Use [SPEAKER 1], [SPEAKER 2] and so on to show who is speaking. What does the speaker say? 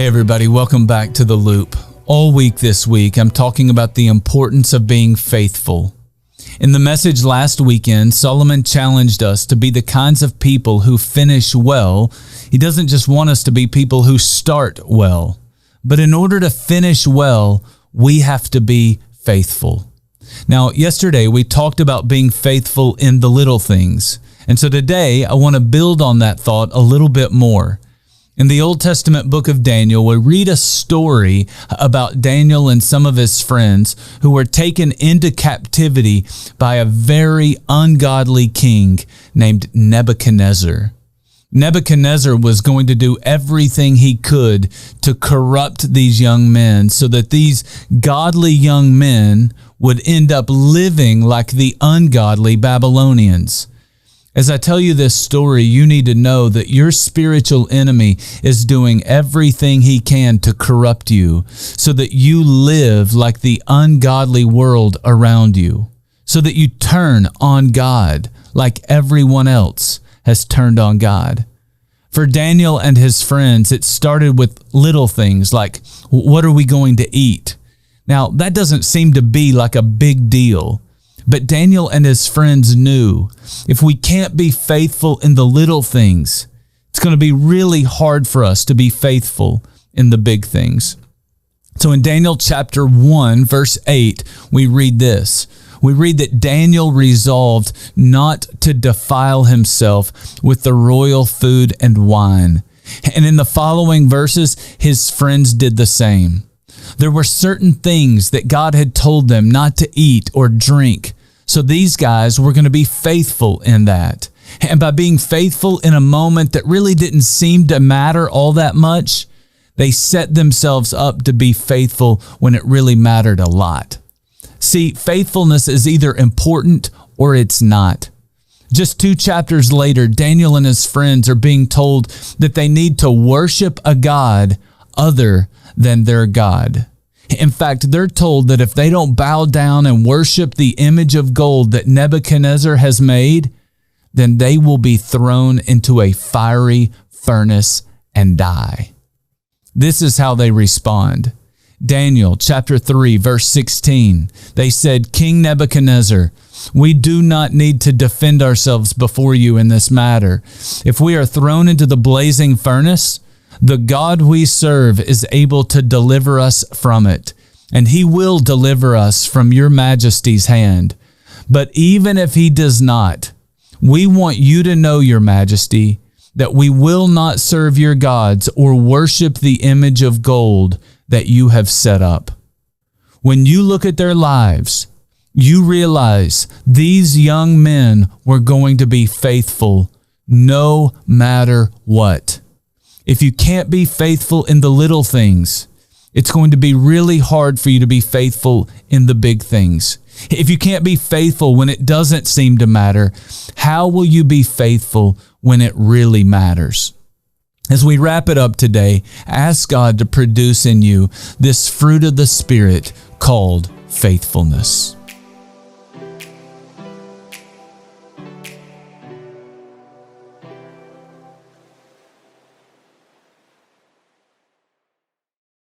[SPEAKER 1] Hey everybody, welcome back to The Loop. All week this week, I'm talking about the importance of being faithful. In the message last weekend, Solomon challenged us to be the kinds of people who finish well. He doesn't just want us to be people who start well, but in order to finish well, we have to be faithful. Now, yesterday we talked about being faithful in the little things, and so today I want to build on that thought a little bit more. In the Old Testament book of Daniel, we read a story about Daniel and some of his friends who were taken into captivity by a very ungodly king named Nebuchadnezzar. Nebuchadnezzar was going to do everything he could to corrupt these young men so that these godly young men would end up living like the ungodly Babylonians. As I tell you this story, you need to know that your spiritual enemy is doing everything he can to corrupt you so that you live like the ungodly world around you, so that you turn on God like everyone else has turned on God. For Daniel and his friends, it started with little things like, what are we going to eat? Now, that doesn't seem to be like a big deal. But Daniel and his friends knew if we can't be faithful in the little things, it's going to be really hard for us to be faithful in the big things. So in Daniel chapter 1, verse 8, we read this. We read that Daniel resolved not to defile himself with the royal food and wine. And in the following verses, his friends did the same. There were certain things that God had told them not to eat or drink. So these guys were going to be faithful in that. And by being faithful in a moment that really didn't seem to matter all that much, they set themselves up to be faithful when it really mattered a lot. See, faithfulness is either important or it's not. Just 2 chapters later, Daniel and his friends are being told that they need to worship a God other than their God. In fact, they're told that if they don't bow down and worship the image of gold that Nebuchadnezzar has made, then they will be thrown into a fiery furnace and die. This is how they respond. Daniel chapter 3, verse 16, they said, King Nebuchadnezzar, we do not need to defend ourselves before you in this matter. If we are thrown into the blazing furnace, the God we serve is able to deliver us from it, and he will deliver us from your majesty's hand. But even if he does not, we want you to know, your majesty, that we will not serve your gods or worship the image of gold that you have set up. When you look at their lives, you realize these young men were going to be faithful no matter what. If you can't be faithful in the little things, it's going to be really hard for you to be faithful in the big things. If you can't be faithful when it doesn't seem to matter, how will you be faithful when it really matters? As we wrap it up today, ask God to produce in you this fruit of the Spirit called faithfulness.